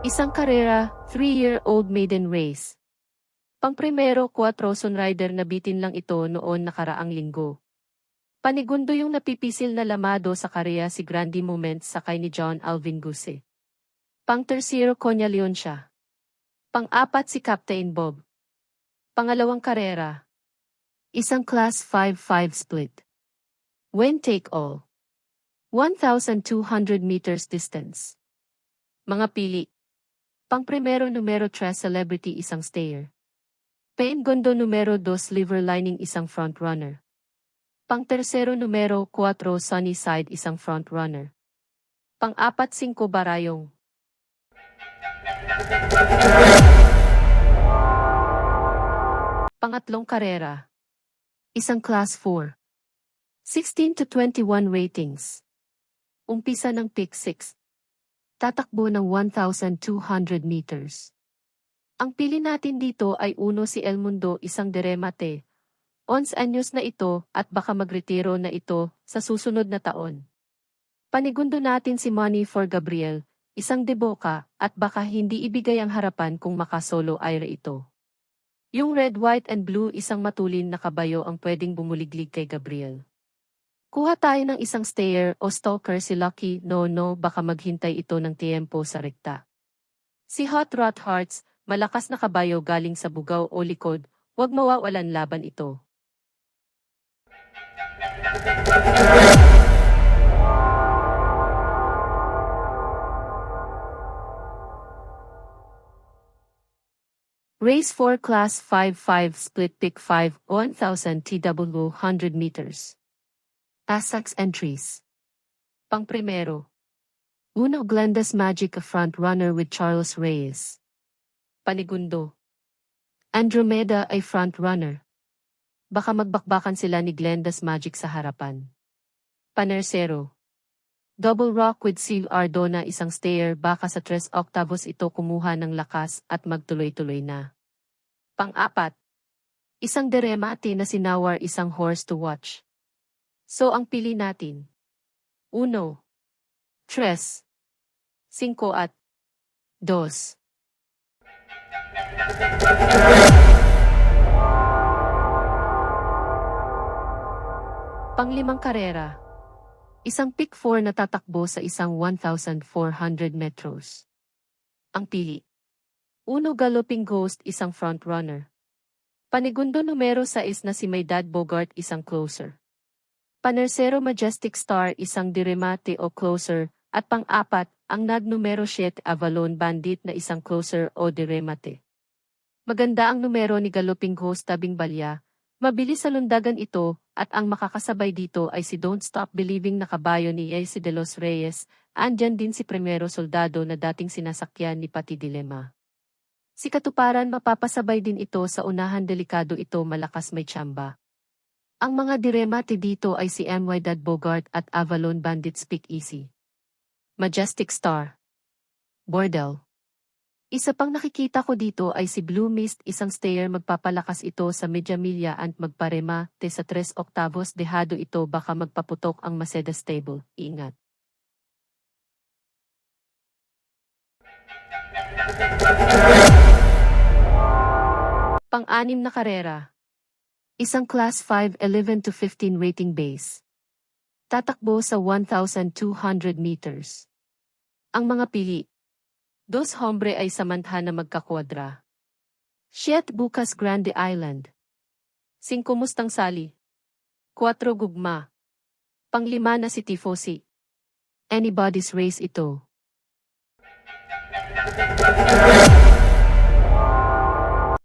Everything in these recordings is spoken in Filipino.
Isang karera, 3-year-old maiden race. Pangprimero 4 sunrider na bitin lang ito noon nakaraang linggo. Panigundo yung napipisil na lamado sa karya si Grandi Moments sakay ni John Alvin Guse. Pang-tercero Konya Leon siya. Pang-apat si Captain Bob. Pangalawang karera. Isang Class 5-5 split. Win take all. 1,200 meters distance. Mga pili. Pang-primero numero 3 Celebrity isang stayer. Gondo numero 2 Liver Lining isang frontrunner. Pang-tercero numero 4 Sunny Side isang frontrunner. Pang-apat 5 Barayong. Pangatlong karera. Isang Class 4. 16 to 21 ratings. Umpisa ng pick 6. Tatakbo ng 1,200 meters. Ang pili natin dito ay uno si El Mundo isang deremate. 11 anyos na ito at baka magretiro na ito sa susunod na taon. Panigundo natin si Money for Gabriel, isang deboka at baka hindi ibigay ang harapan kung makasolo aire ito. Yung red, white and blue isang matulin na kabayo ang pwedeng bumuliglig kay Gabriel. Kuha tayo ng isang stayer o stalker si Lucky No baka maghintay ito ng tiempo sa rekta. Si Hot Rod Hearts, malakas na kabayo galing sa bugaw o likod, huwag mawawalan laban ito. Race 4 Class 5-5 Split Pick 5 1,000 TW 100 meters. Assax entries. Pang-primero. Uno Glenda's Magic a front runner with Charles Reyes. Panigundo. Andromeda ay front runner. Baka magbakbakan sila ni Glenda's Magic sa harapan. Panersero. Double Rock with Seal Ardona isang stayer baka sa 3 octavos ito kumuha ng lakas at magtuloy-tuloy na. Pang-apat. Isang deremate na sinawar isang horse to watch. So ang pili natin. 1, 3, 5 at 2. Panglimang karera. Isang pick 4 na tatakbo sa isang 1,400 metros. Ang pili. 1 Galloping Ghost isang frontrunner. Panigundo numero 6 na si Maydad Bogart isang closer. Panersero Majestic Star isang diremate o closer, at pang-apat, ang nag numero 7 Avalon Bandit na isang closer o diremate. Maganda ang numero ni Galloping Ghost tabing balya, mabilis sa lundagan ito, at ang makakasabay dito ay si Don't Stop Believing na kabayo ni Ace de los Reyes, andyan din si Primero Soldado na dating sinasakyan ni Pati Dilema. Si Katuparan mapapasabay din ito sa unahan delikado ito malakas may tsamba. Ang mga diremate dito ay si M.Y. Dad Bogart at Avalon Bandit Speak Easy. Majestic Star. Bordel. Isa pang nakikita ko dito ay si Blue Mist isang stayer magpapalakas ito sa Media Milla at magparema te sa 3 octavos dehado ito baka magpaputok ang Maseda Stable. Ingat. Pang-anim na karera. Isang Class 5 11 to 15 rating base. Tatakbo sa 1,200 meters. Ang mga pili. 2 hombre ay samantha na magkakwadra. 7 Bukas Grande Island. 5 Mustang Sali. 4 Gugma. Pang-5 na si Tifosi. Anybody's race ito.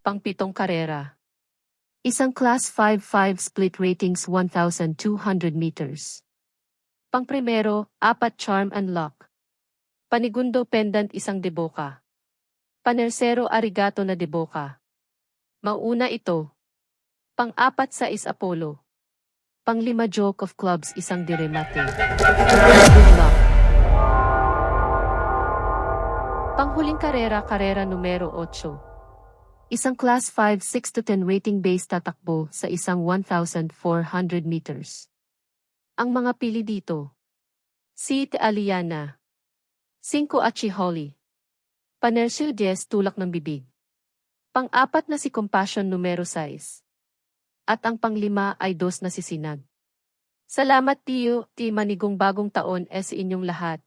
Pang-7 karera. Isang Class 5-5 split ratings 1,200 meters. Pang-primero, 4 Charm and Luck. Panigundo Pendant isang deboka. Panersero Arigato na deboka. Mauna ito. Pang-4 6 Apollo. Pang-5 Joke of Clubs isang diremate. Good luck. Panghuling karera numero 8. Isang Class 5 6 to 10 rating base tatakbo sa isang 1,400 meters. Ang mga pili dito. Si Aliana. 5 Achi Holly. Panercio 10 tulak ng bibig. Pang-apat na si Compassion numero 6. At ang pang-5 ay dos na si Sinag. Salamat tiyo, ti manigong bagong taon sa inyong lahat.